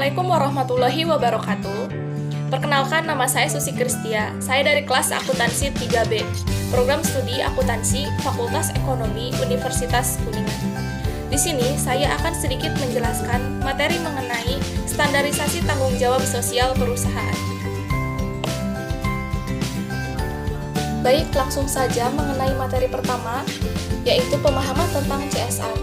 Assalamualaikum warahmatullahi wabarakatuh. Perkenalkan, nama saya Susi Kristia. Saya dari kelas akuntansi 3B, program studi akuntansi Fakultas Ekonomi Universitas Kuningan. Di sini saya akan sedikit menjelaskan materi mengenai standarisasi tanggung jawab sosial perusahaan. Baik, langsung saja mengenai materi pertama, yaitu pemahaman tentang CSR.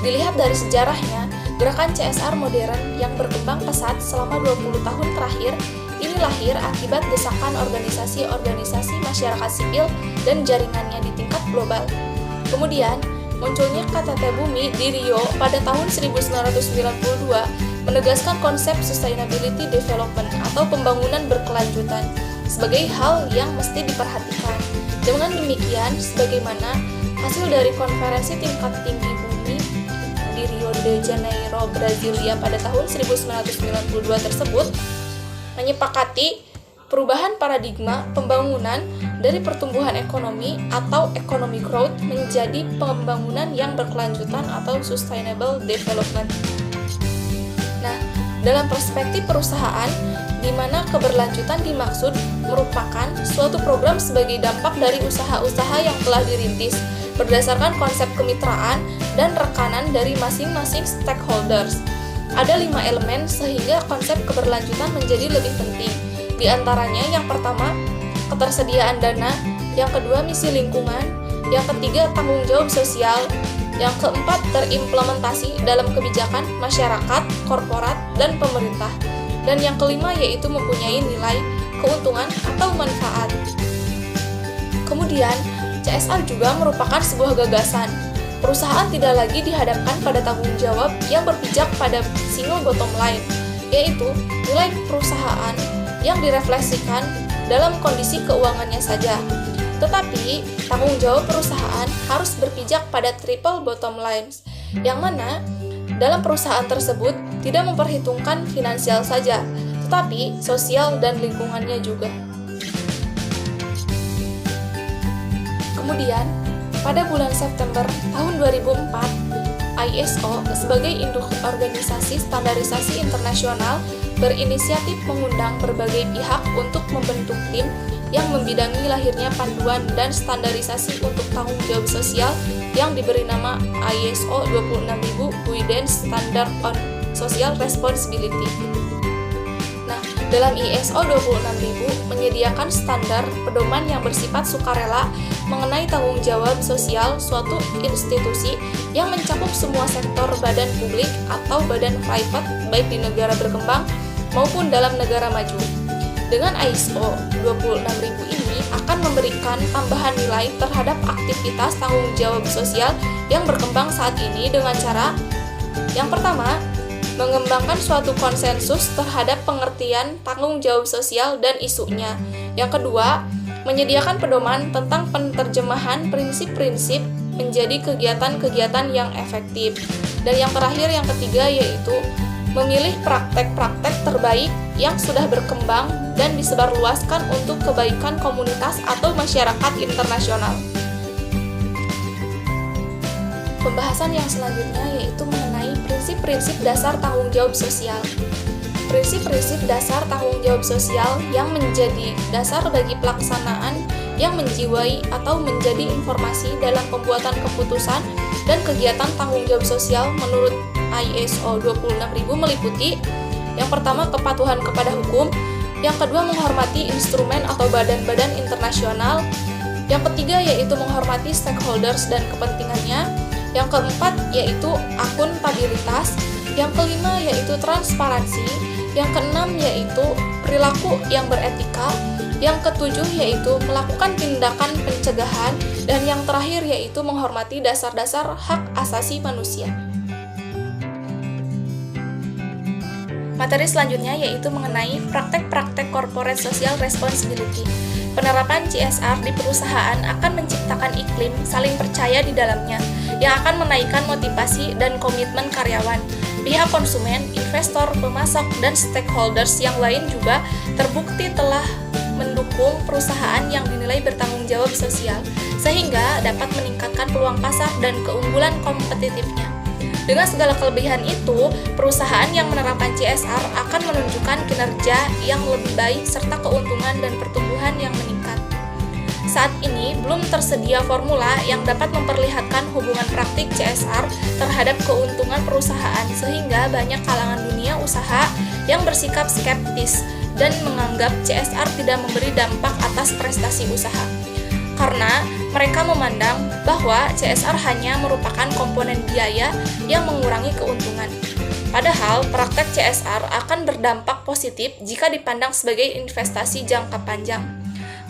Dilihat dari sejarahnya, gerakan CSR modern yang berkembang pesat selama 20 tahun terakhir ini lahir akibat desakan organisasi-organisasi masyarakat sipil dan jaringannya di tingkat global. Kemudian, munculnya KTT Bumi di Rio pada tahun 1992 menegaskan konsep sustainability development atau pembangunan berkelanjutan sebagai hal yang mesti diperhatikan. Dengan demikian, sebagaimana hasil dari konferensi tingkat tinggi bumi di Rio de Janeiro, Brasilia pada tahun 1992 tersebut menyepakati perubahan paradigma pembangunan dari pertumbuhan ekonomi atau economic growth menjadi pembangunan yang berkelanjutan atau sustainable development. Nah, dalam perspektif perusahaan, di mana keberlanjutan dimaksud merupakan suatu program sebagai dampak dari usaha-usaha yang telah dirintis berdasarkan konsep kemitraan dan rekanan dari masing-masing stakeholders. Ada 5 elemen sehingga konsep keberlanjutan menjadi lebih penting. Di antaranya yang pertama, ketersediaan dana, yang kedua misi lingkungan, yang ketiga tanggung jawab sosial, yang keempat terimplementasi dalam kebijakan masyarakat, korporat, dan pemerintah, dan yang kelima yaitu mempunyai nilai keuntungan atau manfaat. Kemudian, CSR juga merupakan sebuah gagasan. Perusahaan tidak lagi dihadapkan pada tanggung jawab yang berpijak pada single bottom line, yaitu nilai perusahaan yang direfleksikan dalam kondisi keuangannya saja. Tetapi, tanggung jawab perusahaan harus berpijak pada triple bottom lines, yang mana dalam perusahaan tersebut tidak memperhitungkan finansial saja, tetapi sosial dan lingkungannya juga. Kemudian, pada bulan September tahun 2004, ISO sebagai induk organisasi standarisasi internasional berinisiatif mengundang berbagai pihak untuk membentuk tim yang membidangi lahirnya panduan dan standarisasi untuk tanggung jawab sosial yang diberi nama ISO 26000 Guidance Standard on Social Responsibility. Dalam ISO 26000 menyediakan standar pedoman yang bersifat sukarela mengenai tanggung jawab sosial suatu institusi yang mencakup semua sektor badan publik atau badan private baik di negara berkembang maupun dalam negara maju. Dengan ISO 26000 ini akan memberikan tambahan nilai terhadap aktivitas tanggung jawab sosial yang berkembang saat ini dengan cara yang pertama, mengembangkan suatu konsensus terhadap pengertian tanggung jawab sosial dan isunya. Yang kedua, menyediakan pedoman tentang penerjemahan prinsip-prinsip menjadi kegiatan-kegiatan yang efektif. Dan yang terakhir, yang ketiga, yaitu memilih praktek-praktek terbaik yang sudah berkembang dan disebarluaskan untuk kebaikan komunitas atau masyarakat internasional. Pembahasan yang selanjutnya yaitu mengenai prinsip-prinsip dasar tanggung jawab sosial. Prinsip-prinsip dasar tanggung jawab sosial yang menjadi dasar bagi pelaksanaan yang menjiwai atau menjadi informasi dalam pembuatan keputusan dan kegiatan tanggung jawab sosial menurut ISO 26000 meliputi yang pertama, kepatuhan kepada hukum, yang kedua, menghormati instrumen atau badan-badan internasional, yang ketiga yaitu menghormati stakeholders dan kepentingannya, yang keempat yaitu akuntabilitas, yang kelima yaitu transparansi, yang keenam yaitu perilaku yang beretika, yang ketujuh yaitu melakukan tindakan pencegahan, dan yang terakhir yaitu menghormati dasar-dasar hak asasi manusia. Materi selanjutnya yaitu mengenai praktek-praktek corporate social responsibility. Penerapan CSR di perusahaan akan menciptakan iklim saling percaya di dalamnya yang akan menaikkan motivasi dan komitmen karyawan. Pihak konsumen, investor, pemasok, dan stakeholders yang lain juga terbukti telah mendukung perusahaan yang dinilai bertanggung jawab sosial, sehingga dapat meningkatkan peluang pasar dan keunggulan kompetitifnya. Dengan segala kelebihan itu, perusahaan yang menerapkan CSR akan menunjukkan kinerja yang lebih baik serta keuntungan dan pertumbuhan yang meningkat. Saat ini belum tersedia formula yang dapat memperlihatkan hubungan praktik CSR terhadap keuntungan perusahaan, sehingga banyak kalangan dunia usaha yang bersikap skeptis dan menganggap CSR tidak memberi dampak atas prestasi usaha. Karena mereka memandang bahwa CSR hanya merupakan komponen biaya yang mengurangi keuntungan. Padahal praktek CSR akan berdampak positif jika dipandang sebagai investasi jangka panjang.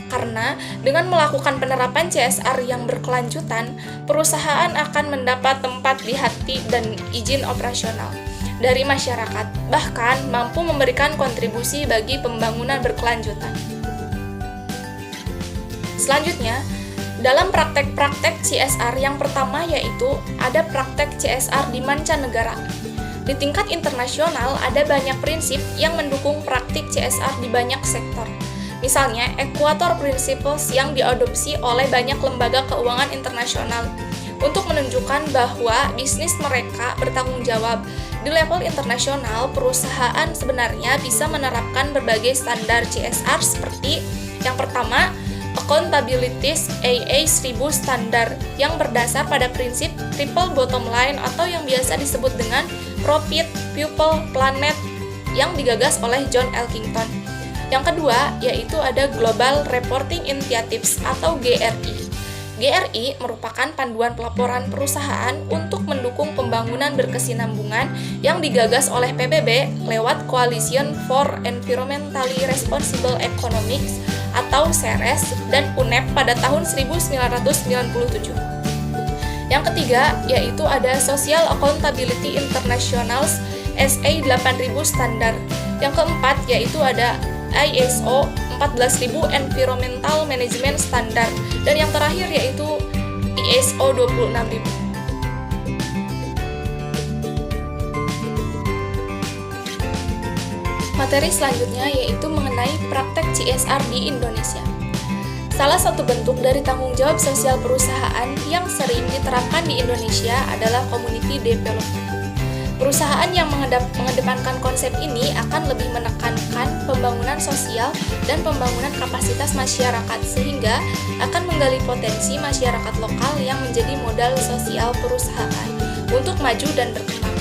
Karena dengan melakukan penerapan CSR yang berkelanjutan, perusahaan akan mendapat tempat di hati dan izin operasional dari masyarakat, bahkan mampu memberikan kontribusi bagi pembangunan berkelanjutan. Selanjutnya, dalam praktek-praktek CSR yang pertama yaitu ada praktek CSR di mancanegara. Di tingkat internasional ada banyak prinsip yang mendukung praktik CSR di banyak sektor. Misalnya, Equator Principles yang diadopsi oleh banyak lembaga keuangan internasional untuk menunjukkan bahwa bisnis mereka bertanggung jawab. Di level internasional, perusahaan sebenarnya bisa menerapkan berbagai standar CSR seperti yang pertama, Accountabilities AA1000 standar yang berdasar pada prinsip triple bottom line atau yang biasa disebut dengan Profit, People, Planet yang digagas oleh John Elkington. Yang kedua, yaitu ada Global Reporting Initiatives atau GRI. GRI merupakan panduan pelaporan perusahaan untuk mendukung pembangunan berkesinambungan yang digagas oleh PBB lewat Coalition for Environmentally Responsible Economics atau CERES dan UNEP pada tahun 1997. Yang ketiga, yaitu ada Social Accountability International's SA8000 standar. Yang keempat, yaitu ada ISO 14000 Environmental Management Standard, dan yang terakhir yaitu ISO 26000. Materi selanjutnya yaitu mengenai praktek CSR di Indonesia. Salah satu bentuk dari tanggung jawab sosial perusahaan yang sering diterapkan di Indonesia adalah community development. Perusahaan yang mengedepankan konsep ini akan lebih menekankan pembangunan sosial dan pembangunan kapasitas masyarakat sehingga akan menggali potensi masyarakat lokal yang menjadi modal sosial perusahaan untuk maju dan berkembang.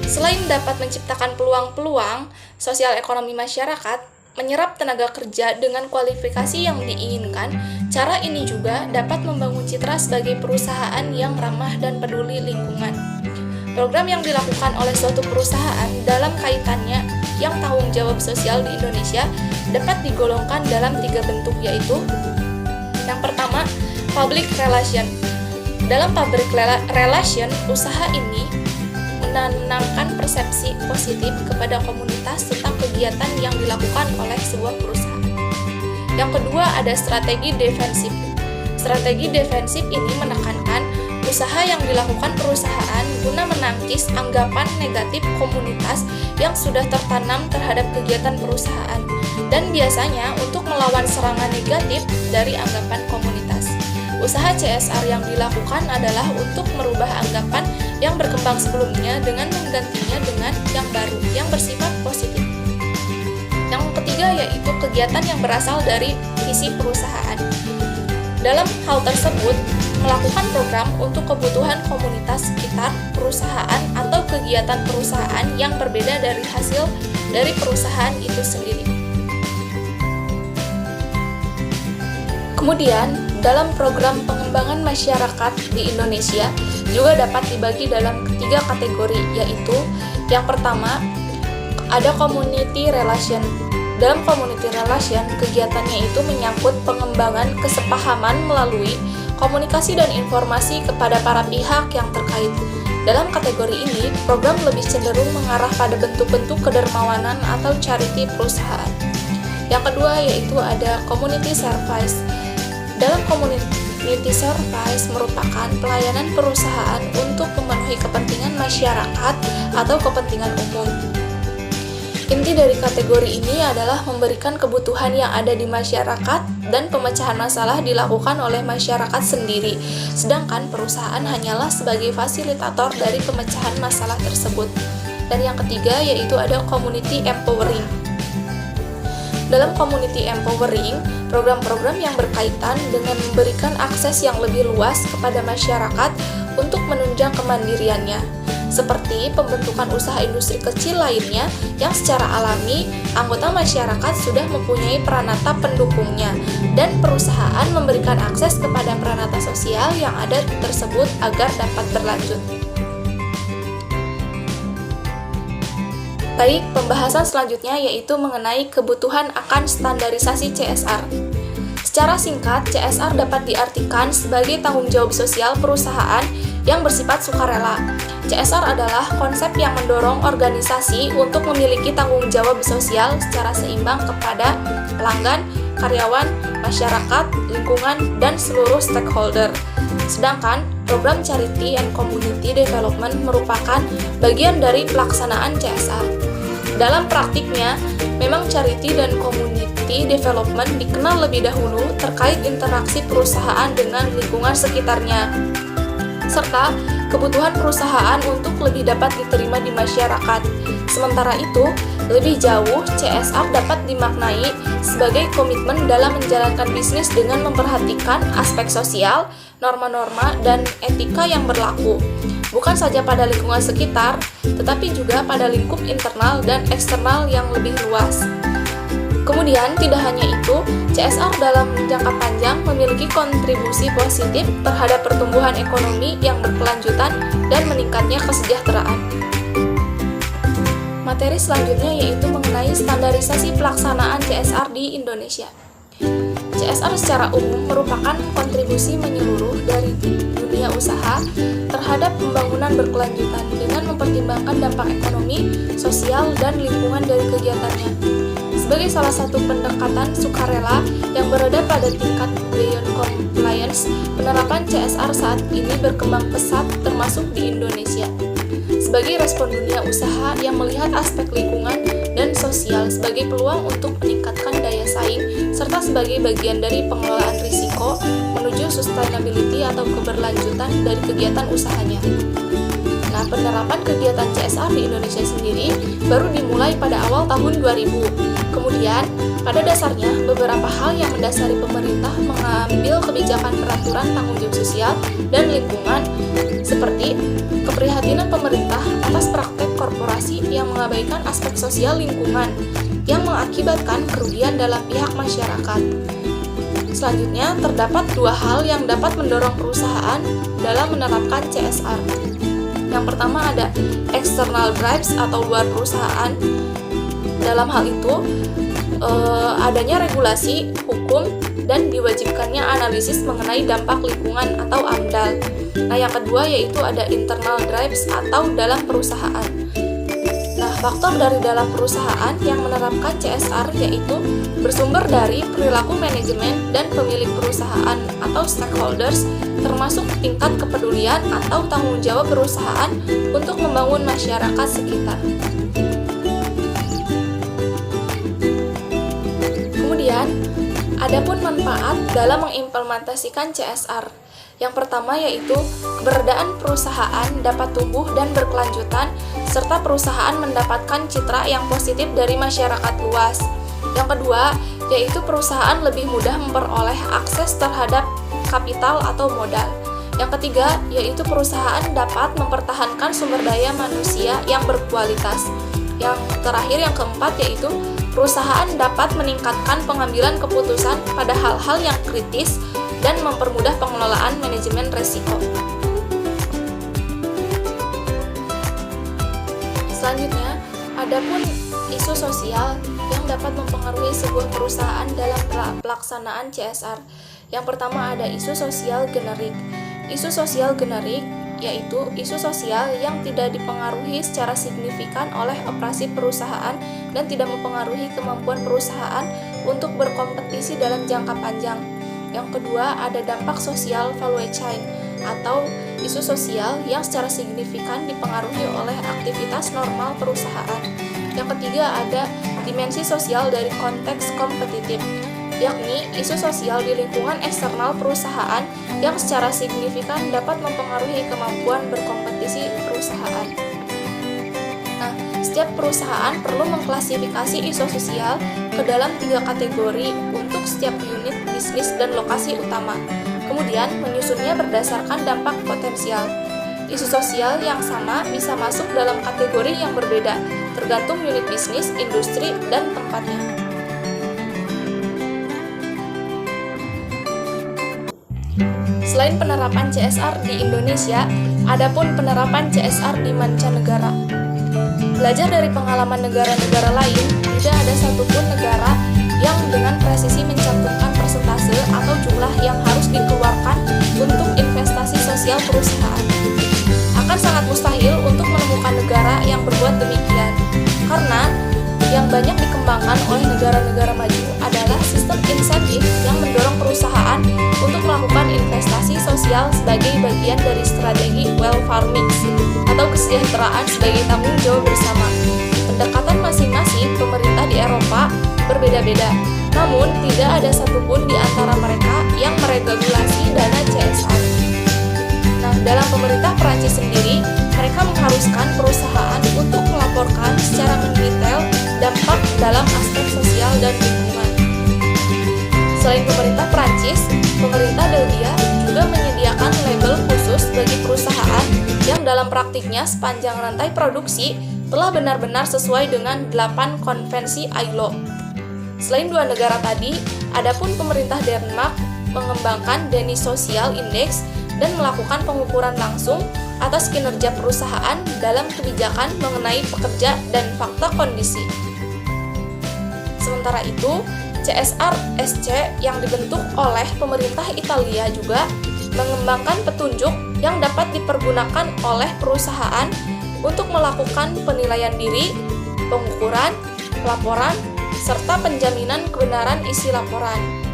Selain dapat menciptakan peluang-peluang sosial ekonomi masyarakat, menyerap tenaga kerja dengan kualifikasi yang diinginkan, cara ini juga dapat membangun citra sebagai perusahaan yang ramah dan peduli lingkungan. Program yang dilakukan oleh suatu perusahaan dalam kaitannya yang tanggung jawab sosial di Indonesia dapat digolongkan dalam 3 bentuk, yaitu yang pertama, public relation. Dalam public relation, usaha ini menanamkan persepsi positif kepada komunitas tentang kegiatan yang dilakukan oleh sebuah perusahaan. Yang kedua, ada strategi defensif. Strategi defensif ini menekankan usaha yang dilakukan perusahaan guna menangkis anggapan negatif komunitas yang sudah tertanam terhadap kegiatan perusahaan, dan biasanya untuk melawan serangan negatif dari anggapan komunitas. Usaha CSR yang dilakukan adalah untuk merubah anggapan yang berkembang sebelumnya dengan menggantinya dengan yang baru, yang bersifat positif. Yang ketiga yaitu kegiatan yang berasal dari visi perusahaan. Dalam hal tersebut, melakukan program untuk kebutuhan komunitas sekitar perusahaan atau kegiatan perusahaan yang berbeda dari hasil dari perusahaan itu sendiri. Kemudian, dalam program pengembangan masyarakat di Indonesia juga dapat dibagi dalam 3 kategori, yaitu yang pertama, ada community relation. Dalam community relation, kegiatannya itu menyangkut pengembangan kesepahaman melalui komunikasi dan informasi kepada para pihak yang terkait. Dalam kategori ini, program lebih cenderung mengarah pada bentuk-bentuk kedermawanan atau charity perusahaan. Yang kedua yaitu ada community service. Dalam community service merupakan pelayanan perusahaan untuk memenuhi kepentingan masyarakat atau kepentingan umum. Inti dari kategori ini adalah memberikan kebutuhan yang ada di masyarakat dan pemecahan masalah dilakukan oleh masyarakat sendiri, sedangkan perusahaan hanyalah sebagai fasilitator dari pemecahan masalah tersebut. Dan yang ketiga yaitu ada community empowering. Dalam community empowering, program-program yang berkaitan dengan memberikan akses yang lebih luas kepada masyarakat untuk menunjang kemandiriannya, seperti pembentukan usaha industri kecil lainnya yang secara alami anggota masyarakat sudah mempunyai peranata pendukungnya dan perusahaan memberikan akses kepada peranata sosial yang ada tersebut agar dapat berlanjut. Baik, pembahasan selanjutnya yaitu mengenai kebutuhan akan standarisasi CSR. Secara singkat, CSR dapat diartikan sebagai tanggung jawab sosial perusahaan yang bersifat sukarela. CSR adalah konsep yang mendorong organisasi untuk memiliki tanggung jawab sosial secara seimbang kepada pelanggan, karyawan, masyarakat, lingkungan, dan seluruh stakeholder. Sedangkan program Charity and Community Development merupakan bagian dari pelaksanaan CSR. Dalam praktiknya, memang charity dan community development dikenal lebih dahulu terkait interaksi perusahaan dengan lingkungan sekitarnya, serta kebutuhan perusahaan untuk lebih dapat diterima di masyarakat. Sementara itu, lebih jauh, CSR dapat dimaknai sebagai komitmen dalam menjalankan bisnis dengan memperhatikan aspek sosial, norma-norma, dan etika yang berlaku, bukan saja pada lingkungan sekitar, tetapi juga pada lingkup internal dan eksternal yang lebih luas. Kemudian, tidak hanya itu, CSR dalam jangka panjang memiliki kontribusi positif terhadap pertumbuhan ekonomi yang berkelanjutan dan meningkatnya kesejahteraan. Materi selanjutnya yaitu mengenai standarisasi pelaksanaan CSR di Indonesia. CSR secara umum merupakan kontribusi menyeluruh dari dunia usaha terhadap pembangunan berkelanjutan dengan mempertimbangkan dampak ekonomi, sosial, dan lingkungan dari kegiatannya. Sebagai salah satu pendekatan sukarela yang berada pada tingkat beyond compliance, penerapan CSR saat ini berkembang pesat termasuk di Indonesia. Sebagai respon dunia usaha yang melihat aspek lingkungan dan sosial sebagai peluang untuk meningkatkan daya saing, serta sebagai bagian dari pengelolaan risiko menuju sustainability atau keberlanjutan dari kegiatan usahanya. Nah, penerapan kegiatan CSR di Indonesia sendiri baru dimulai pada awal tahun 2000. Kemudian, pada dasarnya, beberapa hal yang mendasari pemerintah mengambil kebijakan peraturan tanggung jawab sosial dan lingkungan, seperti keprihatinan pemerintah atas praktek korporasi yang mengabaikan aspek sosial lingkungan, yang mengakibatkan kerugian dalam pihak masyarakat. Selanjutnya, terdapat dua hal yang dapat mendorong perusahaan dalam menerapkan CSR. Yang pertama ada external drives atau luar perusahaan. Dalam hal itu, adanya regulasi, hukum, dan diwajibkannya analisis mengenai dampak lingkungan atau AMDAL. Nah, yang kedua yaitu ada internal drives atau dalam perusahaan. Nah, faktor dari dalam perusahaan yang menerapkan CSR yaitu bersumber dari perilaku manajemen dan pemilik perusahaan atau stakeholders, termasuk tingkat kepedulian atau tanggung jawab perusahaan untuk membangun masyarakat sekitar. Kemudian, adapun manfaat dalam mengimplementasikan CSR. Yang pertama yaitu keberadaan perusahaan dapat tumbuh dan berkelanjutan, serta perusahaan mendapatkan citra yang positif dari masyarakat luas. Yang kedua yaitu perusahaan lebih mudah memperoleh akses terhadap kapital atau modal. Yang ketiga yaitu perusahaan dapat mempertahankan sumber daya manusia yang berkualitas. Yang terakhir, yang keempat yaitu perusahaan dapat meningkatkan pengambilan keputusan pada hal-hal yang kritis dan mempermudah pengelolaan manajemen risiko. Selanjutnya, adapun isu sosial yang dapat mempengaruhi sebuah perusahaan dalam pelaksanaan CSR. Yang pertama ada isu sosial generik. Isu sosial generik yaitu isu sosial yang tidak dipengaruhi secara signifikan oleh operasi perusahaan dan tidak mempengaruhi kemampuan perusahaan untuk berkompetisi dalam jangka panjang. Yang kedua, ada dampak sosial value chain atau isu sosial yang secara signifikan dipengaruhi oleh aktivitas normal perusahaan. Yang ketiga ada dimensi sosial dari konteks kompetitif, yakni isu sosial di lingkungan eksternal perusahaan yang secara signifikan dapat mempengaruhi kemampuan berkompetisi perusahaan. Nah, setiap perusahaan perlu mengklasifikasi isu sosial ke dalam 3 kategori untuk setiap unit bisnis dan lokasi utama, kemudian menyusunnya berdasarkan dampak potensial. Isu sosial yang sama bisa masuk dalam kategori yang berbeda, tergantung unit bisnis, industri, dan tempatnya. Selain penerapan CSR di Indonesia, adapun penerapan CSR di mancanegara. Belajar dari pengalaman negara-negara lain, tidak ada satupun negara yang dengan presisi mencantumkan persentase atau jumlah yang harus dikeluarkan untuk investasi sosial perusahaan. Akan sangat mustahil untuk menemukan negara yang berbuat demikian, karena yang banyak dikembangkan oleh negara-negara maju adalah sistem insentif yang mendorong perusahaan untuk melakukan investasi sosial sebagai bagian dari strategi welfare mix atau kesejahteraan sebagai tanggung jawab bersama. Pendekatan masing-masing pemerintah di Eropa berbeda-beda, namun tidak ada satupun di antara mereka yang meregulasi dana CSR. Nah, dalam pemerintah Perancis sendiri, mereka mengharuskan perusahaan untuk melaporkan secara mendetail dampak dalam aspek sosial dan lingkungan. Selain pemerintah Perancis, pemerintah Belgia juga menyediakan label khusus bagi perusahaan yang dalam praktiknya sepanjang rantai produksi telah benar-benar sesuai dengan 8 konvensi ILO. Selain 2 negara tadi, adapun pemerintah Denmark mengembangkan Danish Social Index dan melakukan pengukuran langsung atas kinerja perusahaan dalam kebijakan mengenai pekerja dan fakta kondisi. Sementara itu, CSR-SC yang dibentuk oleh pemerintah Italia juga mengembangkan petunjuk yang dapat dipergunakan oleh perusahaan untuk melakukan penilaian diri, pengukuran, laporan, serta penjaminan kebenaran isi laporan.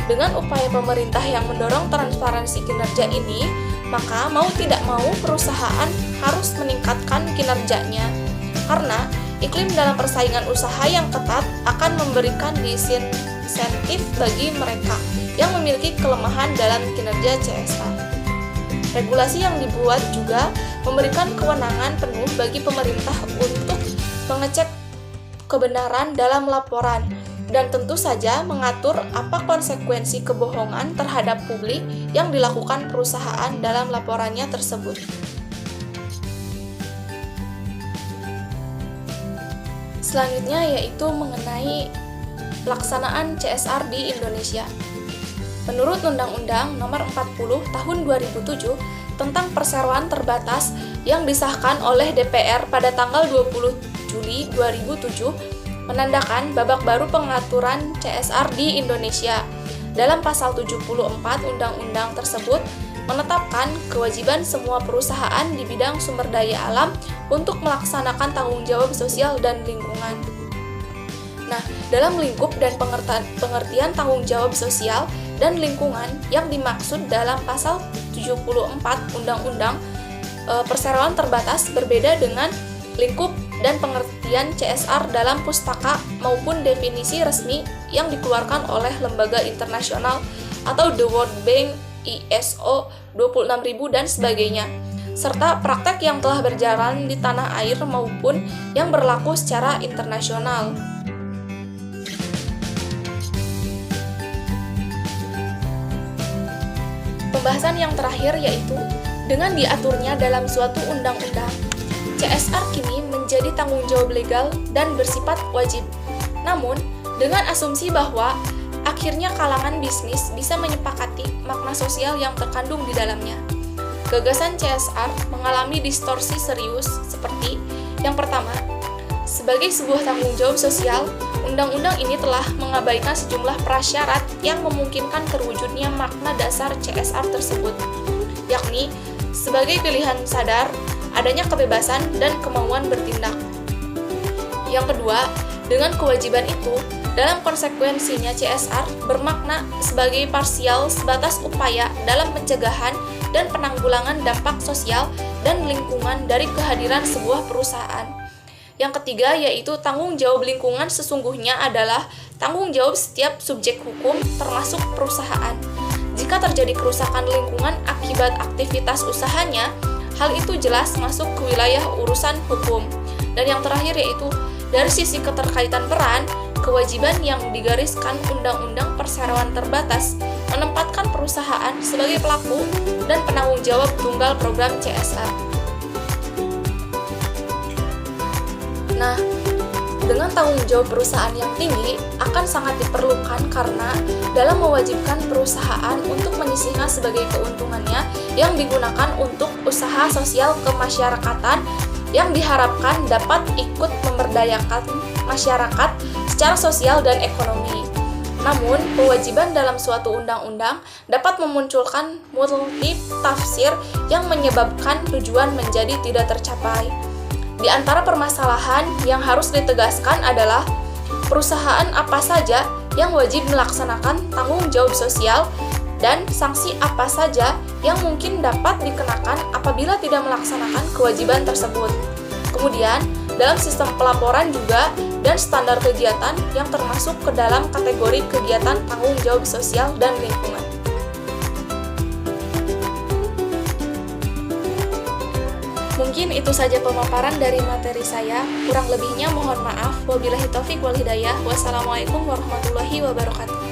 Dengan upaya pemerintah yang mendorong transparansi kinerja ini, maka mau tidak mau perusahaan harus meningkatkan kinerjanya, karena iklim dalam persaingan usaha yang ketat akan memberikan disinsentif bagi mereka yang memiliki kelemahan dalam kinerja CSR. Regulasi yang dibuat juga memberikan kewenangan penuh bagi pemerintah untuk mengecek kebenaran dalam laporan, dan tentu saja mengatur apa konsekuensi kebohongan terhadap publik yang dilakukan perusahaan dalam laporannya tersebut. Selanjutnya yaitu mengenai pelaksanaan CSR di Indonesia. Menurut Undang-Undang Nomor 40 Tahun 2007 tentang perseroan terbatas yang disahkan oleh DPR pada tanggal 20 Juli 2007, menandakan babak baru pengaturan CSR di Indonesia. Dalam pasal 74 undang-undang tersebut menetapkan kewajiban semua perusahaan di bidang sumber daya alam untuk melaksanakan tanggung jawab sosial dan lingkungan. Nah, dalam lingkup dan pengertian tanggung jawab sosial dan lingkungan yang dimaksud dalam pasal 74 Undang-Undang Perseroan Terbatas berbeda dengan lingkup dan pengertian CSR dalam pustaka maupun definisi resmi yang dikeluarkan oleh lembaga internasional atau The World Bank, ISO 26000 dan sebagainya, serta praktek yang telah berjalan di tanah air maupun yang berlaku secara internasional. Pembahasan yang terakhir yaitu dengan diaturnya dalam suatu undang-undang, CSR kini menjadi tanggung jawab legal dan bersifat wajib. Namun, dengan asumsi bahwa akhirnya kalangan bisnis bisa menyepakati makna sosial yang terkandung di dalamnya. Gagasan CSR mengalami distorsi serius seperti yang pertama, sebagai sebuah tanggung jawab sosial, undang-undang ini telah mengabaikan sejumlah prasyarat yang memungkinkan terwujudnya makna dasar CSR tersebut, yakni sebagai pilihan sadar, adanya kebebasan dan kemauan bertindak. Yang kedua, dengan kewajiban itu, dalam konsekuensinya CSR bermakna sebagai parsial sebatas upaya dalam pencegahan dan penanggulangan dampak sosial dan lingkungan dari kehadiran sebuah perusahaan. Yang ketiga yaitu tanggung jawab lingkungan sesungguhnya adalah tanggung jawab setiap subjek hukum termasuk perusahaan. Jika terjadi kerusakan lingkungan akibat aktivitas usahanya, hal itu jelas masuk ke wilayah urusan hukum. Dan yang terakhir yaitu dari sisi keterkaitan peran, kewajiban yang digariskan Undang-Undang Perseroan Terbatas menempatkan perusahaan sebagai pelaku dan penanggung jawab tunggal program CSR. Nah, dengan tanggung jawab perusahaan yang tinggi akan sangat diperlukan karena dalam mewajibkan perusahaan untuk menyisihkan sebagai keuntungannya yang digunakan untuk usaha sosial kemasyarakatan yang diharapkan dapat ikut memberdayakan masyarakat secara sosial dan ekonomi. Namun, kewajiban dalam suatu undang-undang dapat memunculkan multi tafsir yang menyebabkan tujuan menjadi tidak tercapai. Di antara permasalahan yang harus ditegaskan adalah perusahaan apa saja yang wajib melaksanakan tanggung jawab sosial dan sanksi apa saja yang mungkin dapat dikenakan apabila tidak melaksanakan kewajiban tersebut. Kemudian, dalam sistem pelaporan juga dan standar kegiatan yang termasuk ke dalam kategori kegiatan tanggung jawab sosial dan lingkungan. Mungkin itu saja pemaparan dari materi saya. Kurang lebihnya mohon maaf. Wabillahi taufik wal hidayah. Wassalamualaikum warahmatullahi wabarakatuh.